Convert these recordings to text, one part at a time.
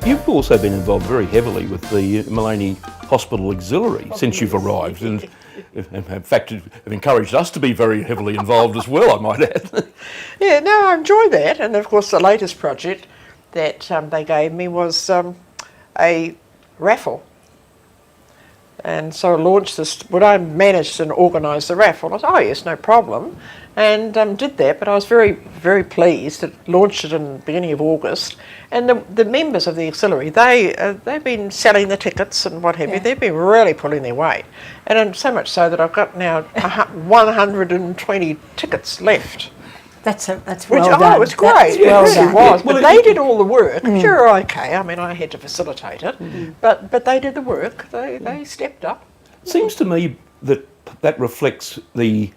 You've also been involved very heavily with the Maleny Hospital Auxiliary since you've arrived, and in fact have encouraged us to be very heavily involved as well, I might add. Yeah, no, I enjoy that. And of course the latest project that they gave me was a raffle. And so I launched this, when I managed and organised the raffle, I said, oh yes, no problem, and did that. But I was very, very pleased. It launched it in the beginning of August, and the members of the auxiliary, they've been selling the tickets and what have you. They've been really pulling their weight, and so much so that I've got now 120 tickets left. That's well done. Oh, it was great. Well it really done. was. But they did all the work. Sure, okay. I mean, I had to facilitate it, but they did the work. They stepped up. It seems to me that reflects the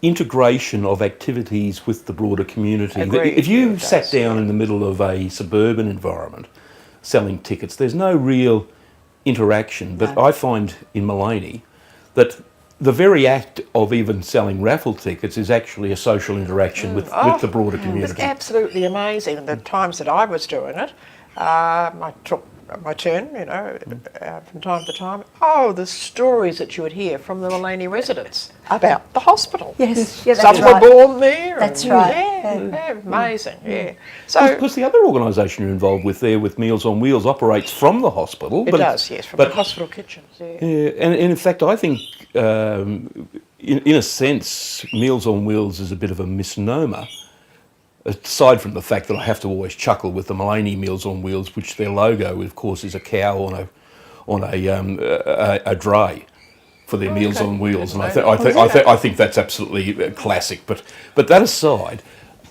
integration of activities with the broader community. Agreed. If you sat down in the middle of a suburban environment selling tickets, there's no real interaction. But I find in Maleny that the very act of even selling raffle tickets is actually a social interaction with the broader community. It was absolutely amazing. The times that I was doing it, I took my turn, from time to time. Oh, the stories that you would hear from the Maleny residents about the hospital. Yes, yeah, some were born there. That's right. Yeah, amazing. Yeah. So, because the other organisation you're involved with there, with Meals on Wheels, operates from the hospital. It does, yes, from the hospital kitchens. Yeah. And in fact, I think, in a sense, Meals on Wheels is a bit of a misnomer. Aside from the fact that I have to always chuckle with the Maleny Meals on Wheels, which their logo, of course, is a cow on a dray for their Meals on Wheels, and I think that's absolutely classic. But that aside,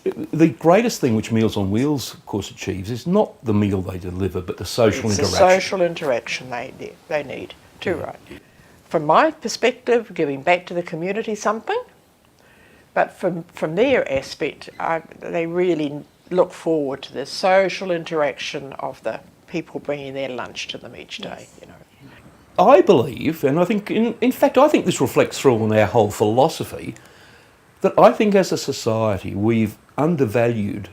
the greatest thing which Meals on Wheels, of course, achieves is not the meal they deliver, but the social interaction. The social interaction they need too, right? From my perspective, giving back to the community something. But from their aspect, they really look forward to the social interaction of the people bringing their lunch to them each day. I believe, and I think, in fact, I think this reflects through on our whole philosophy, that I think as a society we've undervalued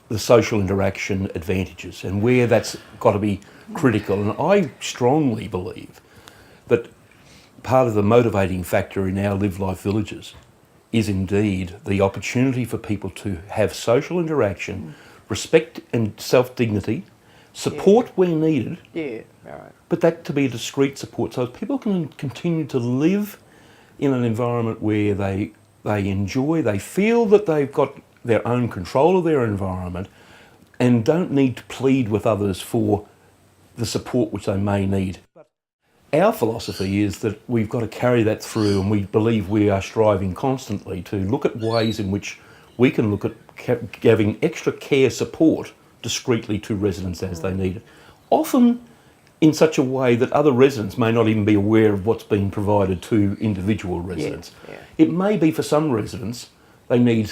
the social interaction advantages and where that's got to be critical. And I strongly believe that part of the motivating factor in our live life villages is indeed the opportunity for people to have social interaction, respect and self-dignity, support where needed, but that to be a discreet support, so people can continue to live in an environment where they enjoy, they feel that they've got their own control of their environment and don't need to plead with others for the support which they may need. Our philosophy is that we've got to carry that through, and we believe we are striving constantly to look at ways in which we can look at giving extra care support discreetly to residents as they need it. Often in such a way that other residents may not even be aware of what's being provided to individual residents. It may be for some residents they need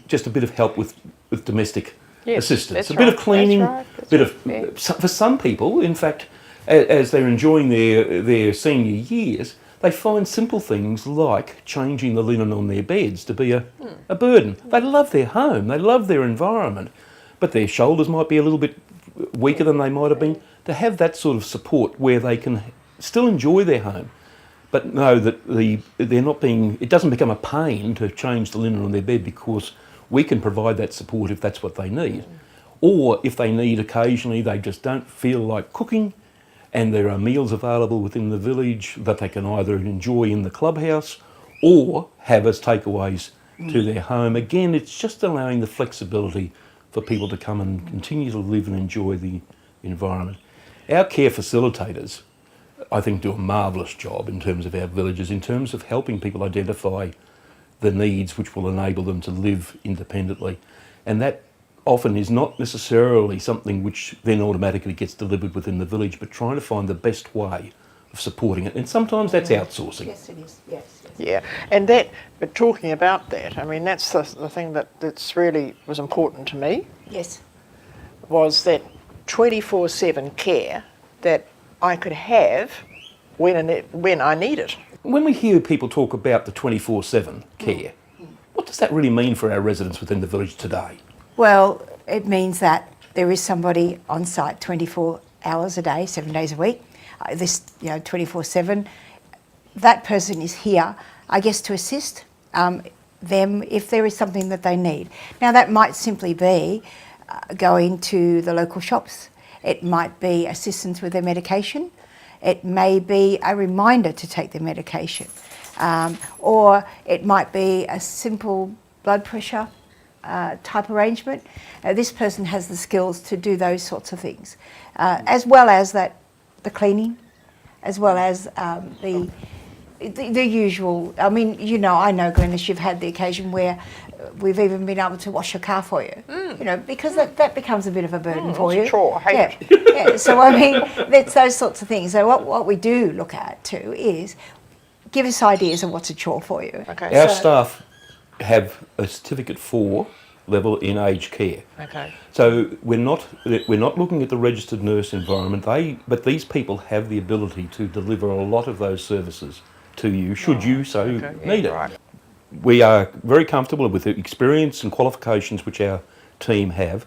just a bit of help with domestic assistance, a bit of cleaning, for some people, in fact, as they're enjoying their senior years, they find simple things like changing the linen on their beds to be a burden. They love their home, they love their environment, but their shoulders might be a little bit weaker than they might have been. To have that sort of support where they can still enjoy their home, but know that it doesn't become a pain to change the linen on their bed because we can provide that support if that's what they need. Or if they need occasionally, they just don't feel like cooking, and there are meals available within the village that they can either enjoy in the clubhouse or have as takeaways to their home. Again, it's just allowing the flexibility for people to come and continue to live and enjoy the environment. Our care facilitators, I think, do a marvellous job in terms of our villages, in terms of helping people identify the needs which will enable them to live independently. And that often is not necessarily something which then automatically gets delivered within the village, but trying to find the best way of supporting it. And sometimes that's outsourcing. Yes, it is. Yes. Yeah, but talking about that, I mean, that's the thing that's really was important to me. Yes. Was that 24/7 care that I could have when I need it. When we hear people talk about the 24/7 care, what does that really mean for our residents within the village today? Well, it means that there is somebody on site 24 hours a day, 7 days a week, 24/7. That person is here, I guess, to assist them if there is something that they need. Now, that might simply be going to the local shops. It might be assistance with their medication. It may be a reminder to take their medication. Or it might be a simple blood pressure type arrangement. This person has the skills to do those sorts of things, as well as the cleaning, as well as the usual. I mean, I know, Glennis, you've had the occasion where we've even been able to wash your car for you, because that becomes a bit of a burden for you. It's a chore, I hate it. Yeah. So, I mean, that's those sorts of things. So what we do look at too is give us ideas of what's a chore for you. Okay. Our staff have a Certificate 4 level in aged care. Okay. So we're not looking at the registered nurse environment. But these people have the ability to deliver a lot of those services to you, should you so need it. Right. We are very comfortable with the experience and qualifications which our team have,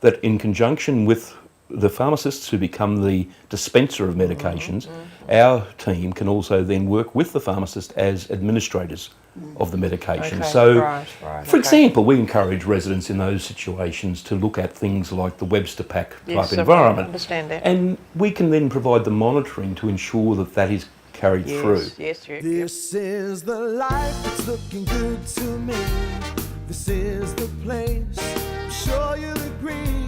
that in conjunction with the pharmacists who become the dispenser of medications, our team can also then work with the pharmacist as administrators of the medication. Okay, So, right, for example, we encourage residents in those situations to look at things like the Webster Pack type environment. I understand that. And we can then provide the monitoring to ensure that that is carried through. Yes. This is the life that's looking good to me. This is the place, I'm sure you'll agree.